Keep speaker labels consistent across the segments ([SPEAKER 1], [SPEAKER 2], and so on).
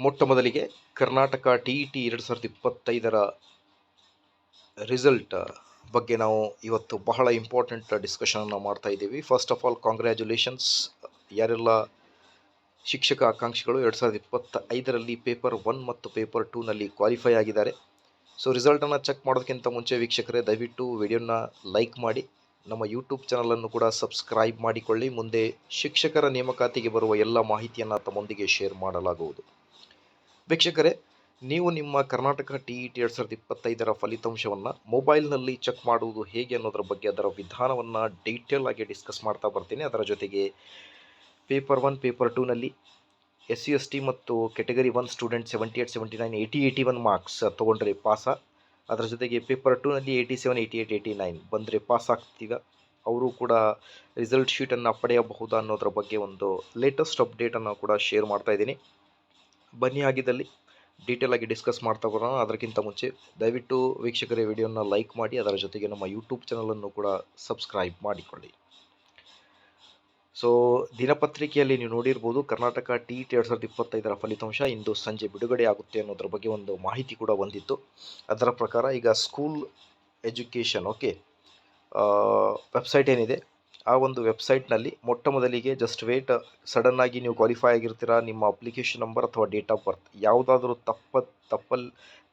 [SPEAKER 1] ಮೊಟ್ಟ ಮೊದಲಿಗೆ Karnataka TET 2025ರ result ಬಗ್ಗೆ ನಾವು ಇವತ್ತು ಬಹಳ ಇಂಪಾರ್ಟೆಂಟ್ ಡಿಸ್ಕಷನನ್ನು ಮಾಡ್ತಾ ಇದ್ದೀವಿ. ಫಸ್ಟ್ ಆಫ್ ಆಲ್ ಕಾಂಗ್ರ್ಯಾಚುಲೇಷನ್ಸ್ ಯಾರೆಲ್ಲ ಶಿಕ್ಷಕ ಆಕಾಂಕ್ಷಿಗಳು 2025ರಲ್ಲಿ ಪೇಪರ್ 1 ಮತ್ತು ಪೇಪರ್ 2ನಲ್ಲಿ ಕ್ವಾಲಿಫೈ ಆಗಿದ್ದಾರೆ. ಸೊ ರಿಸಲ್ಟನ್ನು ಚೆಕ್ ಮಾಡೋದಕ್ಕಿಂತ ಮುಂಚೆ ವೀಕ್ಷಕರೇ ದಯವಿಟ್ಟು ವಿಡಿಯೋನ ಲೈಕ್ ಮಾಡಿ, ನಮ್ಮ ಯೂಟ್ಯೂಬ್ ಚಾನಲನ್ನು ಕೂಡ ಸಬ್ಸ್ಕ್ರೈಬ್ ಮಾಡಿಕೊಳ್ಳಿ. ಮುಂದೆ ಶಿಕ್ಷಕರ ನೇಮಕಾತಿಗೆ ಬರುವ ಎಲ್ಲ ಮಾಹಿತಿಯನ್ನು ತಮ್ಮೊಂದಿಗೆ ಶೇರ್ ಮಾಡಲಾಗುವುದು. ವೀಕ್ಷಕರೇ, ನೀವು ನಿಮ್ಮ ಕರ್ನಾಟಕ TET 2025ರ ಫಲಿತಾಂಶವನ್ನು ಮೊಬೈಲ್ನಲ್ಲಿ ಚೆಕ್ ಮಾಡುವುದು ಹೇಗೆ ಅನ್ನೋದರ ಬಗ್ಗೆ ಅದರ ವಿಧಾನವನ್ನು ಡೀಟೇಲ್ ಆಗಿ ಡಿಸ್ಕಸ್ ಮಾಡ್ತಾ ಬರ್ತೀನಿ. ಅದರ ಜೊತೆಗೆ ಪೇಪರ್ 1 ಪೇಪರ್ 2ನಲ್ಲಿ SC/ST ಮತ್ತು ಕೆಟಗರಿ 1 ಸ್ಟೂಡೆಂಟ್ 78, 79, 80, 81 ಮಾರ್ಕ್ಸ್ ತೊಗೊಂಡ್ರೆ ಪಾಸ. ಅದರ ಜೊತೆಗೆ ಪೇಪರ್ 2ನಲ್ಲಿ 87, 88, 89 ಬಂದರೆ ಪಾಸ್ ಆಗ್ತೀಗ. ಅವರು ಕೂಡ ರಿಸಲ್ಟ್ ಶೀಟನ್ನು ಪಡೆಯಬಹುದಾ ಅನ್ನೋದ್ರ ಬಗ್ಗೆ ಒಂದು ಲೇಟೆಸ್ಟ್ ಅಪ್ಡೇಟನ್ನು ಕೂಡ ಶೇರ್ ಮಾಡ್ತಾ ಇದ್ದೀನಿ. ಬನ್ನಿ ಆಗಿದ್ದಲ್ಲಿ ಡೀಟೇಲ್ ಆಗಿ ಡಿಸ್ಕಸ್ ಮಾಡ್ತಾ ಬರೋಣ. ಅದಕ್ಕಿಂತ ಮುಂಚೆ ದಯವಿಟ್ಟು ವೀಕ್ಷಕರೇ ವಿಡಿಯೋನ ಲೈಕ್ ಮಾಡಿ, ಅದರ ಜೊತೆಗೆ ನಮ್ಮ ಯೂಟ್ಯೂಬ್ ಚಾನಲನ್ನು ಕೂಡ ಸಬ್ಸ್ಕ್ರೈಬ್ ಮಾಡಿಕೊಳ್ಳಿ. ಸೊ ದಿನಪತ್ರಿಕೆಯಲ್ಲಿ ನೀವು ನೋಡಿರ್ಬೋದು, ಕರ್ನಾಟಕ TET 2025ರ ಫಲಿತಾಂಶ ಇಂದು ಸಂಜೆ ಬಿಡುಗಡೆ ಆಗುತ್ತೆ ಅನ್ನೋದ್ರ ಬಗ್ಗೆ ಒಂದು ಮಾಹಿತಿ ಕೂಡ ಬಂದಿತ್ತು. ಅದರ ಪ್ರಕಾರ ಈಗ ಸ್ಕೂಲ್ ಎಜುಕೇಷನ್ ವೆಬ್ಸೈಟ್ ಏನಿದೆ, ಆ ಒಂದು ವೆಬ್ಸೈಟ್ನಲ್ಲಿ ಮೊಟ್ಟ ಮೊದಲಿಗೆ ಜಸ್ಟ್ ವೇಟ್, ಸಡನ್ನಾಗಿ ನೀವು ಕ್ವಾಲಿಫೈ ಆಗಿರ್ತೀರಾ, ನಿಮ್ಮ ಅಪ್ಲಿಕೇಶನ್ ನಂಬರ್ ಅಥವಾ ಡೇಟ್ ಆಫ್ ಬರ್ತ್ ಯಾವುದಾದ್ರೂ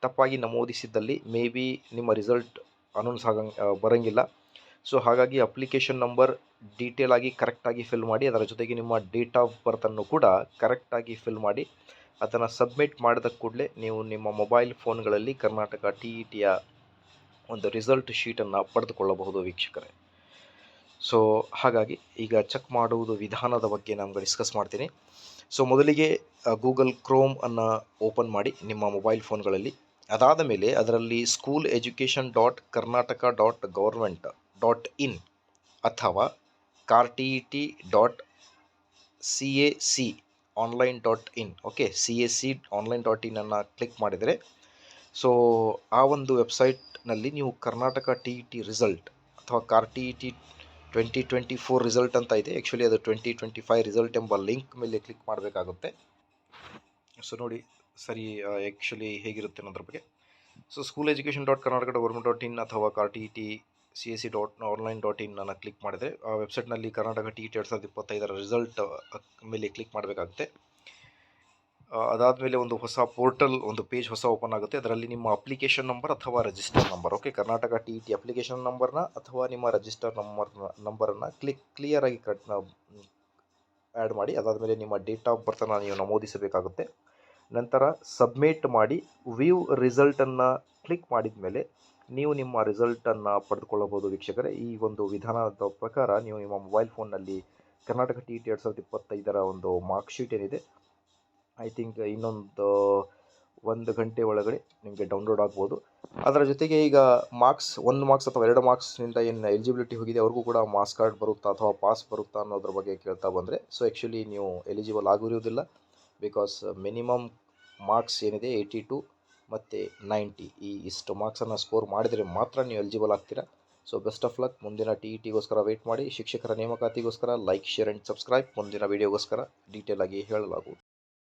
[SPEAKER 1] ತಪ್ಪಾಗಿ ನಮೂದಿಸಿದ್ದಲ್ಲಿ ಮೇ ಬಿ ನಿಮ್ಮ ರಿಸಲ್ಟ್ ಅನೌನ್ಸ್ ಬರೋಂಗಿಲ್ಲ. ಸೊ ಹಾಗಾಗಿ ಅಪ್ಲಿಕೇಶನ್ ನಂಬರ್ ಡೀಟೇಲ್ ಆಗಿ ಕರೆಕ್ಟಾಗಿ ಫಿಲ್ ಮಾಡಿ, ಅದರ ಜೊತೆಗೆ ನಿಮ್ಮ ಡೇಟ್ ಆಫ್ ಬರ್ತನ್ನು ಕೂಡ ಕರೆಕ್ಟಾಗಿ ಫಿಲ್ ಮಾಡಿ ಅದನ್ನು ಸಬ್ಮಿಟ್ ಮಾಡಿದ ಕೂಡಲೇ ನೀವು ನಿಮ್ಮ ಮೊಬೈಲ್ ಫೋನ್ಗಳಲ್ಲಿ ಕರ್ನಾಟಕ TETಯ ಒಂದು ರಿಸಲ್ಟ್ ಶೀಟನ್ನು ಪಡೆದುಕೊಳ್ಳಬಹುದು ವೀಕ್ಷಕರೇ. ಸೊ ಹಾಗಾಗಿ ಈಗ ಚೆಕ್ ಮಾಡುವುದು ವಿಧಾನದ ಬಗ್ಗೆ ನಾನು ಡಿಸ್ಕಸ್ ಮಾಡ್ತೀನಿ. ಸೊ ಮೊದಲಿಗೆ ಗೂಗಲ್ ಕ್ರೋಮ್ ಅನ್ನು ಓಪನ್ ಮಾಡಿ ನಿಮ್ಮ ಮೊಬೈಲ್ ಫೋನ್ಗಳಲ್ಲಿ. ಅದಾದ ಮೇಲೆ ಅದರಲ್ಲಿ school.education.karnataka.government.in ಅಥವಾ cartet.cac.online.in cac.online.in ಅನ್ನು ಕ್ಲಿಕ್ ಮಾಡಿದರೆ, ಸೊ ಆ ಒಂದು ವೆಬ್ಸೈಟ್ನಲ್ಲಿ ನೀವು ಕರ್ನಾಟಕ TET ರಿಸಲ್ಟ್ ಅಥವಾ TET 2024 ರಿಸಲ್ಟ್ ಅಂತ ಇದೆ, ಆ್ಯಕ್ಚುಲಿ ಅದು 2025 ರಿಸಲ್ಟ್ ಎಂಬ ಲಿಂಕ್ ಮೇಲೆ ಕ್ಲಿಕ್ ಮಾಡಬೇಕಾಗುತ್ತೆ. ಸೊ ನೋಡಿ ಸರಿ ಆ್ಯಕ್ಚುಲಿ ಹೇಗಿರುತ್ತೆ ಅನ್ನೋದ್ರ ಬಗ್ಗೆ. ಸೊ school.education.karnataka.government.in ಅಥವಾ cartet.cac.online.in ಅನ್ನು ಕ್ಲಿಕ್ ಮಾಡಿದರೆ ಆ ವೆಬ್ಸೈಟ್ನಲ್ಲಿ ಕರ್ನಾಟಕ TET 2025ರ ರಿಸಲ್ಟ್ ಮೇಲೆ ಕ್ಲಿಕ್ ಮಾಡಬೇಕಾಗುತ್ತೆ. ಅದಾದಮೇಲೆ ಒಂದು ಹೊಸ ಪೋರ್ಟಲ್, ಒಂದು ಪೇಜ್ ಓಪನ್ ಆಗುತ್ತೆ. ಅದರಲ್ಲಿ ನಿಮ್ಮ ಅಪ್ಲಿಕೇಶನ್ ನಂಬರ್ ಅಥವಾ register number, Karnataka TET application ನಂಬರ್ನ ಅಥವಾ ನಿಮ್ಮ ರಿಜಿಸ್ಟರ್ ನಂಬರನ್ನು ಕ್ಲಿಯರಾಗಿ ಆ್ಯಡ್ ಮಾಡಿ, ಅದಾದಮೇಲೆ ನಿಮ್ಮ ಡೇಟ್ ಆಫ್ ಬರ್ತನ್ನು ನೀವು ನಮೂದಿಸಬೇಕಾಗುತ್ತೆ. ನಂತರ ಸಬ್ಮಿಟ್ ಮಾಡಿ ವ್ಯೂ ರಿಸಲ್ಟನ್ನು ಕ್ಲಿಕ್ ಮಾಡಿದ ಮೇಲೆ ನೀವು ನಿಮ್ಮ ರಿಸಲ್ಟನ್ನು ಪಡೆದುಕೊಳ್ಳಬಹುದು ವೀಕ್ಷಕರೇ. ಈ ಒಂದು ವಿಧಾನದ ಪ್ರಕಾರ ನೀವು ನಿಮ್ಮ ಮೊಬೈಲ್ ಫೋನ್ನಲ್ಲಿ ಕರ್ನಾಟಕ TET 2025ರ ಒಂದು ಮಾರ್ಕ್ ಶೀಟ್ ಏನಿದೆ, ಐ ಥಿಂಕ್ ಇನ್ನೊಂದು 1 ಗಂಟೆ ಒಳಗಡೆ ನಿಮಗೆ ಡೌನ್ಲೋಡ್ ಆಗ್ಬೋದು. ಅದರ ಜೊತೆಗೆ ಈಗ ಒಂದು ಮಾರ್ಕ್ಸ್ ಅಥವಾ 2 ಮಾರ್ಕ್ಸ್ನಿಂದ ಏನು ಎಲಿಜಿಬಿಲಿಟಿ ಹೋಗಿದೆ ಅವ್ರಿಗೂ ಕೂಡ ಮಾರ್ಕ್ಸ್ ಕಾರ್ಡ್ ಬರುತ್ತಾ ಅಥವಾ ಪಾಸ್ ಬರುತ್ತಾ ಅನ್ನೋದ್ರ ಬಗ್ಗೆ ಕೇಳ್ತಾ ಬಂದರೆ, ಸೊ ಆ್ಯಕ್ಚುಲಿ ನೀವು ಎಲಿಜಿಬಲ್ ಆಗಿರುವುದಿಲ್ಲ. ಬಿಕಾಸ್ ಮಿನಿಮಮ್ ಮಾರ್ಕ್ಸ್ ಏನಿದೆ 82 ಮತ್ತು 90, ಇಷ್ಟು ಮಾರ್ಕ್ಸನ್ನು ಸ್ಕೋರ್ ಮಾಡಿದರೆ ಮಾತ್ರ ನೀವು ಎಲಿಜಿಬಲ್ ಆಗ್ತೀರಾ. So best of luck. ಮುಂದಿನ TETಗೋಸ್ಕರ ವೇಟ್ ಮಾಡಿ. ಶಿಕ್ಷಕರ ನೇಮಕಾತಿಗೋಸ್ಕರ ಲೈಕ್, ಶೇರ್ ಆ್ಯಂಡ್ ಸಬ್ಸ್ಕ್ರೈಬ್. ಮುಂದಿನ ವೀಡಿಯೋಗೋಸ್ಕರ ಡೀಟೇಲ್ ಆಗಿ ಹೇಳಲಾಗುವುದು.